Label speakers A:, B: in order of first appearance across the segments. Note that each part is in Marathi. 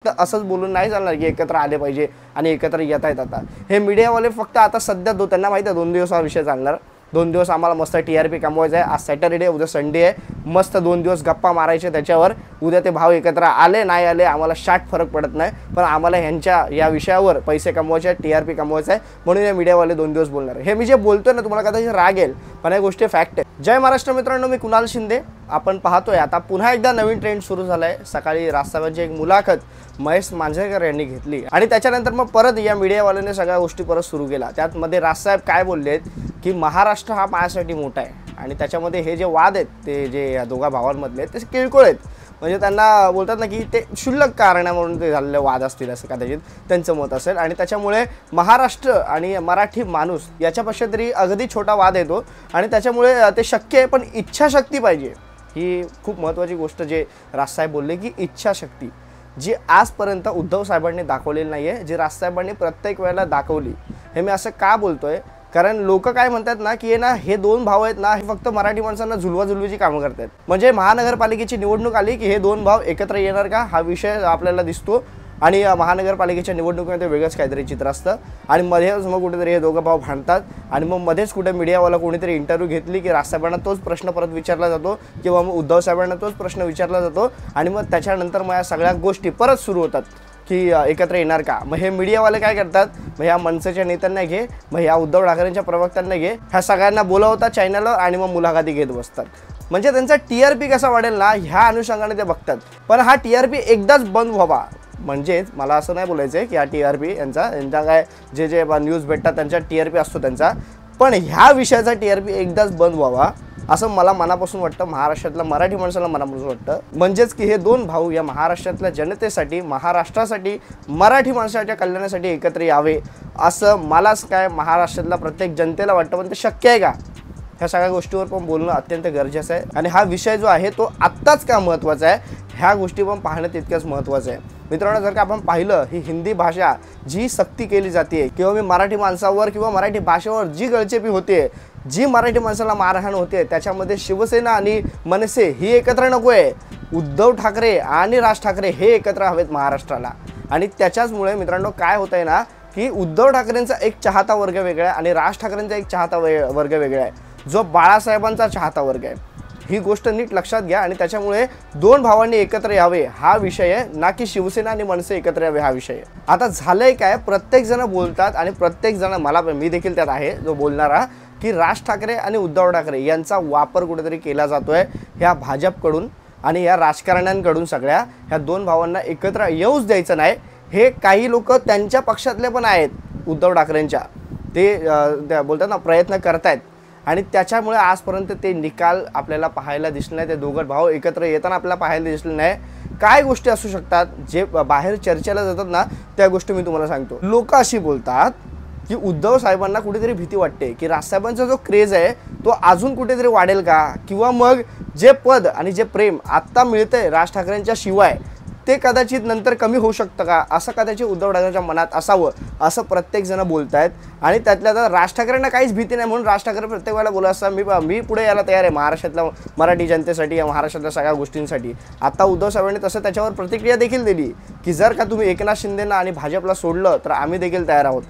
A: तर असंच बोलून नाही चालणार की एकत्र आले पाहिजे आणि एकत्र येत आहेत. आता हे मीडियावाले फक्त आता सध्या त्यांना माहिती आहे 2 दिवस हा विषय चालणार. 2 दिवस आम्हाला मस्त TRP कमवायचं आहे. आज सॅटरडे, उद्या संडे आहे. मस्त 2 दिवस गप्पा मारायचे त्याच्यावर. उद्या ते भाव एकत्र आले नाही आले आम्हाला शाट फरक पडत नाही, पण आम्हाला ह्यांच्या या विषयावर पैसे कमवायचे, TRP कमवायचं आहे, म्हणून हे मीडियावाले 2 दिवस बोलणार. हे मी जे बोलतोय ना तुम्हाला कदाचित राग येईल, पण या गोष्टी फॅक्ट आहे. जय महाराष्ट्र मित्रांनो, मी कुणाल शिंदे. आपण पाहतोय आता पुन्हा एकदा नवीन ट्रेंड सुरू झालाय. सकाळी राजसाहेबांची एक मुलाखत महेश मांजरेकर यांनी घेतली आणि त्याच्यानंतर मग परत या मीडियावाल्याने सगळ्या गोष्टी परत सुरू केल्या. त्यामध्ये राजसाहेब काय बोलले की महाराष्ट्र हा माझ्यासाठी मोठा आहे आणि त्याच्यामध्ये हे जे वाद आहेत ते जे या दोघा भावांमधले ते किरकोळ आहेत. म्हणजे त्यांना बोलतात ना की ते क्षुल्लक कारणावरून ते झालेले वाद असतील असं कदाचित त्यांचं मत असेल आणि त्याच्यामुळे महाराष्ट्र आणि मराठी माणूस याच्यापेक्षा तरी अगदी छोटा वाद येतो आणि त्याच्यामुळे ते शक्य आहे, पण इच्छाशक्ती पाहिजे. ही खूप महत्त्वाची गोष्ट जे राजसाहेब बोलले की इच्छाशक्ती जी आजपर्यंत उद्धव साहेबांनी दाखवलेली नाही आहे, जी राजसाहेबांनी प्रत्येक वेळेला दाखवली. हे मी असं का बोलतोय, कारण लोक काय म्हणतात ना की हे 2 भाव आहेत ना, हे फक्त मराठी माणसांना झुलवाझुलवीची कामं करतात. म्हणजे महानगरपालिकेची निवडणूक आली की हे 2 भाव एकत्र येणार का हा विषय आपल्याला दिसतो आणि महानगरपालिकेच्या निवडणुकीमध्ये वेगळंच काहीतरी चित्र असतं आणि मध्येच मग कुठेतरी हे दोघं भाव भांडतात आणि मग मध्येच कुठे मीडियावाला कोणीतरी इंटरव्ह्यू घेतली की राजसाहेबांना तोच प्रश्न परत विचारला जातो किंवा मग उद्धव साहेबांना तोच प्रश्न विचारला जातो आणि मग त्याच्यानंतर मग या सगळ्या गोष्टी परत सुरू होतात की एकत्र येणार का. मग हे मीडियावाले काय करतात, मग ह्या मनसेच्या नेत्यांना घे, मग ह्या उद्धव ठाकरेंच्या प्रवक्त्यांना घे, ह्या सगळ्यांना बोलवतात चॅनलवर आणि मग मुलाखती घेत बसतात. म्हणजे त्यांचा TRP कसा वाढेल ना ह्या अनुषंगाने ते बघतात. पण हा TRP एकदाच बंद व्हावा. म्हणजेच मला असं नाही बोलायचं आहे की हा TRP यांचा काय जे न्यूज भेटतात त्यांचा TRP असतो त्यांचा, पण ह्या विषयाचा TRP एकदाच बंद व्हावा असं मला मनापासून वाटतं. महाराष्ट्रातल्या मराठी माणसाला मनापासून वाटतं. म्हणजेच की हे 2 भाऊ या महाराष्ट्रातल्या जनतेसाठी, महाराष्ट्रासाठी, मराठी माणसाच्या कल्याणासाठी एकत्र यावे असं मलाच काय महाराष्ट्रातल्या प्रत्येक जनतेला वाटतं. पण ते शक्य आहे का, ह्या सगळ्या गोष्टीवर पण बोलणं अत्यंत गरजेचं आहे आणि हा विषय जो आहे तो आत्ताच का महत्त्वाचा आहे ह्या गोष्टी पण पाहणं तितकंच महत्त्वाचं आहे. मित्रांनो, जर का आपण पाहिलं ही हिंदी भाषा जी सक्ती केली जाते किंवा मी मराठी माणसावर किंवा मराठी भाषेवर जी गळचेपी होते, जी मराठी माणसाला मारहाण होते, त्याच्यामध्ये शिवसेना आणि मनसे ही एकत्र नको आहे. उद्धव ठाकरे आणि राज ठाकरे हे एकत्र हवेत महाराष्ट्राला. आणि त्याच्याचमुळे मित्रांनो काय होत आहे ना की उद्धव ठाकरेंचा एक चाहता वर्ग वेगळा आहे आणि राज ठाकरेंचा एक चाहता वर्ग वेगळा आहे, जो बाळासाहेबांचा चाहता वर्ग आहे. ही गोष्ट नीट लक्षात घ्या आणि त्याच्यामुळे 2 भावांनी एकत्र यावे हा विषय आहे, ना की शिवसेना आणि मनसे एकत्र यावे हा विषय आहे. आता झालंय काय, प्रत्येक जण बोलतात आणि प्रत्येक जण मी देखील त्यात आहे जो बोलणारा की राज ठाकरे आणि उद्धव ठाकरे यांचा वापर कुठेतरी केला जातोय ह्या भाजपकडून आणि या राजकारण्यांकडून. सगळ्या ह्या 2 भावांना एकत्र येऊच द्यायचं नाही. हे काही लोक त्यांच्या पक्षातले पण आहेत उद्धव ठाकरेंच्या, ते बोलतात ना प्रयत्न करतायत आणि त्याच्यामुळे आजपर्यंत ते निकाल आपल्याला पाहायला दिसले नाही. ते 2 भाऊ एकत्र येताना आपल्याला पाहायला दिसले नाही. काय गोष्टी असू शकतात जे बाहेर चर्चेला जातात ना त्या गोष्टी मी तुम्हाला सांगतो. लोक अशी बोलतात की उद्धव साहेबांना कुठेतरी भीती वाटते की राजसाहेबांचा जो क्रेज आहे तो अजून कुठेतरी वाढेल का, किंवा मग जे पद आणि जे प्रेम आत्ता मिळतंय राज ठाकरेंच्या शिवाय ते कदाचित नंतर कमी होऊ शकतं का, असं कदाचित उद्धव ठाकरेंच्या मनात असावं असं प्रत्येक जण बोलत आहेत. आणि त्यातल्या तर राज ठाकरेंना काहीच भीती नाही म्हणून राज ठाकरे प्रत्येक वेळेला बोलत असतात मी पुढे यायला तयार आहे महाराष्ट्रातल्या मराठी जनतेसाठी या महाराष्ट्रातल्या सगळ्या गोष्टींसाठी. आता उद्धव साहेबांनी तसं त्याच्यावर प्रतिक्रिया देखील दिली की जर का तुम्ही एकनाथ शिंदेना आणि भाजपला सोडलं तर आम्ही देखील तयार आहोत.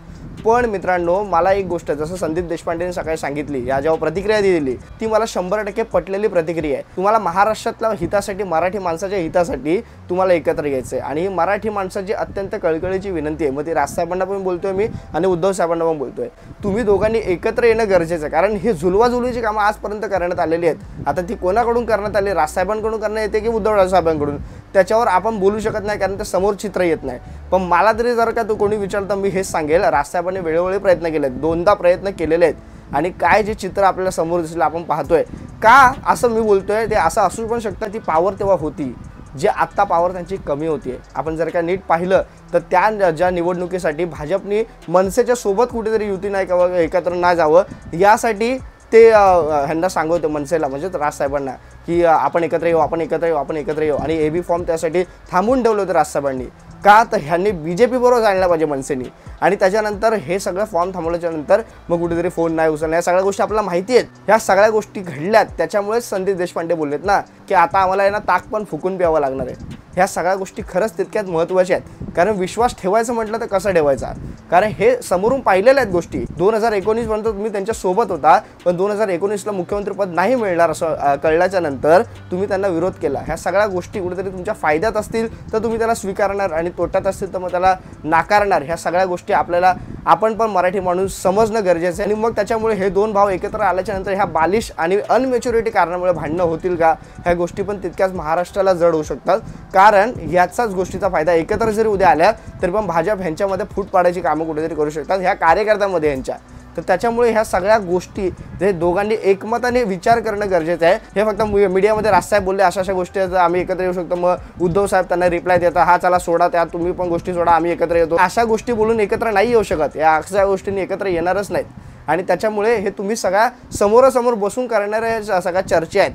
A: पण मित्रांनो, मला एक गोष्ट जसं संदीप देशपांडेंनी सकाळी सांगितली, या जेव्हा प्रतिक्रिया दिली ती मला 100% पटलेली प्रतिक्रिया आहे. तुम्हाला महाराष्ट्रातल्या हितासाठी, मराठी माणसाच्या हितासाठी तुम्हाला एकत्र यायचं आहे आणि ही मराठी माणसाची अत्यंत कळकळीची विनंती आहे. मग ती राजसाहेबांना पण बोलतोय मी आणि उद्धव साहेबांना पण बोलतोय, तुम्ही दोघांनी एकत्र येणं गरजेचं आहे. कारण हे झुलवाझुलवीची कामं आजपर्यंत करण्यात आलेली आहेत. आता ती कोणाकडून करण्यात आली, राजसाहेबांकडून करण्यात येते की उद्धव साहेबांकडून, त्याच्यावर आपण बोलू शकत नाही कारण ते समोर चित्र येत नाही. पण मला तरी जर का तो कोणी विचारतं मी हेच सांगेल, राजसाहेबांनी वेळोवेळी प्रयत्न केले आहेत, 2दा प्रयत्न केलेले आहेत आणि काय जे चित्र आपल्याला समोर दिसलं आपण पाहतोय का असं मी बोलतोय. ते असं असू पण शकतं ती पॉवर तेव्हा होती जे आत्ता पॉवर त्यांची कमी होती. आपण जर का नीट पाहिलं तर त्या ज्या निवडणुकीसाठी भाजपनी मनसेच्या सोबत कुठेतरी युती नाही किंवा एकत्र नाही जावं यासाठी ते ह्यांना सांगत मनसेला म्हणजे राजसाहेबांना की आपण एकत्र येऊ, आपण एकत्र येऊ, आपण एकत्र येऊ आणि AB फॉर्म त्यासाठी थांबून ठेवलं होतं राजसाहेबांनी. का तर ह्यांनी BJP बरोबर जायला पाहिजे मनसेनी आणि त्याच्यानंतर हे सगळं फॉर्म थांबवल्याच्या नंतर मग कुठेतरी फोन नाही उचलला, या सगळ्या गोष्टी आपल्याला माहिती आहेत. ह्या सगळ्या गोष्टी घडल्यात त्याच्यामुळेच संदीप देशपांडे बोललेत ना की आता आम्हाला ना ताक पण फुकून प्यावं लागणार आहे. ह्या सगळ्या गोष्टी खरंच तितक्यात महत्त्वाच्या आहेत. कारण विश्वास ठेवायचं म्हटलं तर कसं ठेवायचा, कारण हे समोरून पाहिलेल्या आहेत गोष्टी. 2019 पर्यंत तुम्ही त्यांच्या सोबत होता, पण 2019ला मुख्यमंत्रीपद नाही मिळणार असं कळल्याच्या नंतर तुम्ही त्यांना विरोध केला. ह्या सगळ्या गोष्टी कुठेतरी तुमच्या फायद्यात असतील तर तुम्ही त्याला स्वीकारणार आणि तोट्यात असतील तर मग त्याला नाकारणार. ह्या सगळ्या गोष्टी आपल्याला आपण पण मराठी माणूस समजणं गरजेचं आहे. आणि मग त्याच्यामुळे हे दोन भाव एकत्र आल्याच्या नंतर ह्या बालिश आणि अनमॅच्युरिटी कारणामुळे भांडणं होतील का, ह्या गोष्टी पण तितक्याच महाराष्ट्राला जड होऊ शकतात. कारण याचाच गोष्टीचा फायदा एकत्र जरी उद्या आल्या तरी पण भाजप ह्यांच्यामध्ये फूट पाडायची कामं कुठेतरी करू शकतात ह्या कार्यकर्त्यांमध्ये यांच्या. तर त्याच्यामुळे ह्या सगळ्या गोष्टी जे दोघांनी एकमताने विचार करणं गरजेचं आहे. हे फक्त मीडियामध्ये राजसाहेब बोलले अशा गोष्टी आम्ही एकत्र येऊ शकतो, मग उद्धव साहेब त्यांना रिप्लाय देतात, हा चला सोडा, त्या तुम्ही पण गोष्टी सोडा, आम्ही एकत्र येतो, अशा गोष्टी बोलून एकत्र नाही येऊ शकत. या अशा गोष्टींनी एकत्र येणारच नाहीत. आणि त्याच्यामुळे हे तुम्ही सगळ्या समोरासमोर बसून करणाऱ्या सगळ्या चर्चा आहेत.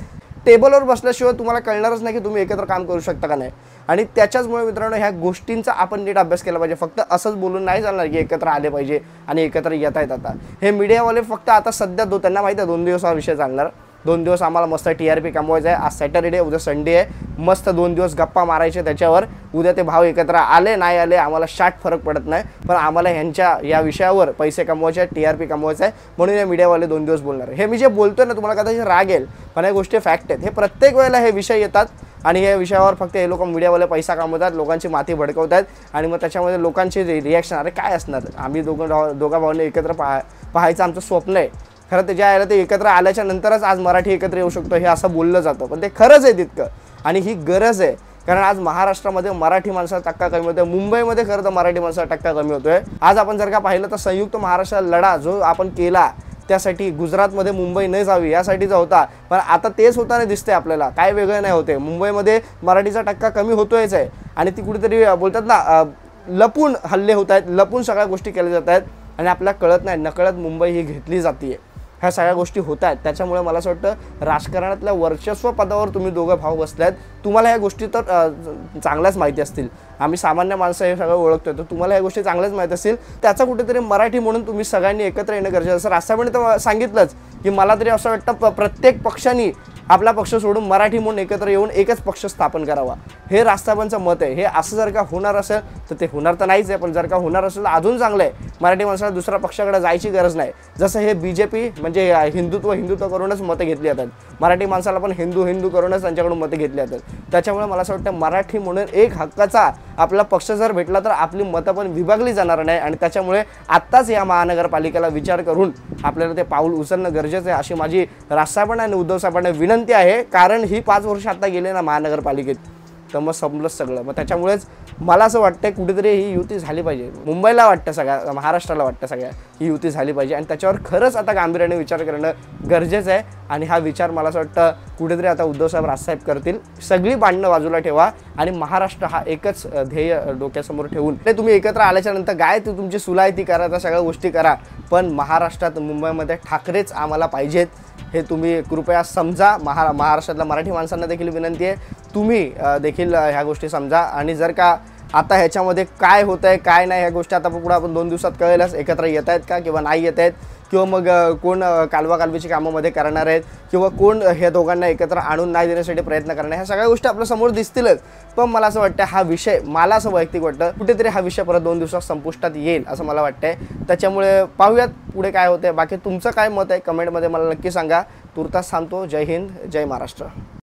A: टेबलवर बसल्याशिवाय तुम्हाला कळणारच नाही की तुम्ही एकत्र काम करू शकता का नाही. आणि त्याच्याचमुळे मित्रांनो ह्या गोष्टींचा आपण नीट अभ्यास केला पाहिजे. फक्त असंच बोलून नाही चालणार की एकत्र आले पाहिजे आणि एकत्र येत आहेत. आता हे मीडियावाले फक्त आता सध्या त्यांना माहिती आहे 2 दिवस हा विषय चालणार. 2 दिवस आम्हाला मस्त TRP कमवायचं आहे. आज सॅटरडे, उद्या संडे आहे. मस्त 2 दिवस गप्पा मारायचे त्याच्यावर. उद्या ते भाव एकत्र आले नाही आले आम्हाला शाट फरक पडत नाही, पण आम्हाला ह्यांच्या या विषयावर पैसे कमवायचे आहेत, TRP कमवायचं आहे, म्हणून या मीडियावाले 2 दिवस बोलणार. हे मी जे बोलतोय ना तुम्हाला कदाचित राग येईल, पण या गोष्टी फॅक्ट आहेत. हे प्रत्येक वेळेला हे विषय येतात आणि या विषयावर फक्त हे लोक मीडियावाले पैसा कमवतात, लोकांची माती भडकवतात आणि मग त्याच्यामध्ये लोकांचे रिॲक्शन अरे काय असणार, आम्ही दोघा भावांनी एकत्र पाहायचं आमचं स्वप्न आहे. खरं ते ज्या ते एकत्र आल्याच्या नंतरच आज मराठी एकत्र येऊ शकतो हे असं बोललं जातं, पण ते खरंच आहे तितकं आणि ही गरज आहे. कारण आज महाराष्ट्रामध्ये मराठी माणसाचा टक्का कमी होतोय. मुंबईमध्ये खरं तर मराठी माणसाचा टक्का कमी होतोय. आज आपण जर का पाहिलं तर संयुक्त महाराष्ट्र लढा जो आपण केला त्यासाठी गुजरातमध्ये मुंबई न जावी यासाठीचा होता, पण आता तेच होताना दिसतंय आपल्याला, काय वेगळं नाही होते. मुंबईमध्ये मराठीचा टक्का कमी होतोयच आहे आणि ती कुठेतरी बोलतात ना लपून हल्ले होत आहेत, लपून सगळ्या गोष्टी केल्या जात आहेत आणि आपल्याला कळत नाही, नकळत मुंबई ही घेतली जाते. ह्या सगळ्या गोष्टी होत आहेत. त्याच्यामुळे मला असं वाटतं राजकारणातल्या वर्चस्व पदावर तुम्ही दोघं भाऊ बसल्यात, तुम्हाला ह्या गोष्टी तर चांगल्याच माहिती असतील. आम्ही सामान्य माणसं हे सगळं ओळखतोय, तर तुम्हाला ह्या गोष्टी चांगल्याच माहिती असतील. त्याचा कुठेतरी मराठी म्हणून तुम्ही सगळ्यांनी एकत्र येणं गरजेचं असं राजसाहेबांनी तर सांगितलंच की मला तरी असं वाटतं प्रत्येक पक्षांनी आपला पक्ष सोडून मराठी म्हणून एकत्र येऊन एकच पक्ष स्थापन करावा, हे राजसाहेबांचं मत आहे. हे असं जर का होणार असेल तर ते होणार तर नाहीच आहे, पण जर का होणार असेल तर अजून चांगलं आहे. मराठी माणसाला दुसऱ्या पक्षाकडे जायची गरज नाही. जसं हे BJP म्हणजे हिंदुत्व करूनच मतं घेतली जातात, मराठी माणसाला पण हिंदू करूनच त्यांच्याकडून मतं घेतली जातात. त्याच्यामुळे मला असं वाटतं मराठी म्हणून एक हक्काचा आपला पक्ष जर भेटला तर आपली मतं पण विभागली जाणार नाही. आणि त्याच्यामुळे आत्ताच या महानगरपालिकेला विचार करून आपल्याला ते पाऊल उचलणं गरजेचं आहे, अशी माझी राजसाहेबांना आणि उद्धव साहेबांना विनंती आहे. कारण ही 5 वर्ष आता गेले ना महानगरपालिकेत, तर मग संपलंच सगळं. मग त्याच्यामुळेच मला असं वाटतं कुठेतरी ही युती झाली पाहिजे. मुंबईला वाटतं, सगळ्या महाराष्ट्राला वाटतं सगळ्या ही युती झाली पाहिजे आणि त्याच्यावर खरंच आता गांभीर्याने विचार करणं गरजेचं आहे. आणि हा विचार मला असं वाटतं कुठेतरी आता उद्धवसाहेब राजसाहेब करतील. सगळी भांडणं बाजूला ठेवा आणि महाराष्ट्र हा एकच ध्येय डोक्यासमोर ठेवून ते तुम्ही एकत्र आल्याच्या नंतर काय ती तुमची सुलाहिती करा, त्या सगळ्या गोष्टी करा, पण महाराष्ट्रात मुंबईमध्ये ठाकरेच आम्हाला पाहिजेत हे तुम्ही कृपया समजा. महाराष्ट्रातल्या मराठी माणसांना देखील विनंती आहे तुम्ही देखील ह्या गोष्टी समजा. आणि जर का आता ह्याच्यामध्ये काय होतं आहे काय नाही ह्या गोष्टी आता पुढे आपण 2 दिवसात कळेलच, एकत्र येत आहेत का किंवा नाही येत आहेत, किंवा मग कोण कालवाकालवीची कामामध्ये करणार आहेत, किंवा कोण ह्या दोघांना एकत्र आणून नाही देण्यासाठी प्रयत्न करणार, ह्या सगळ्या गोष्टी आपल्या समोर दिसतीलच. पण मला असं वाटतं हा विषय, मला असं वैयक्तिक वाटतं कुठेतरी हा विषय परत 2 दिवसात संपुष्टात येईल असं मला वाटतंय. त्याच्यामुळे पाहूयात पुढे काय होतंय. बाकी तुमचं काय मत आहे कमेंटमध्ये मला नक्की सांगा. तुर्तास थांबतो. जय हिंद, जय महाराष्ट्र.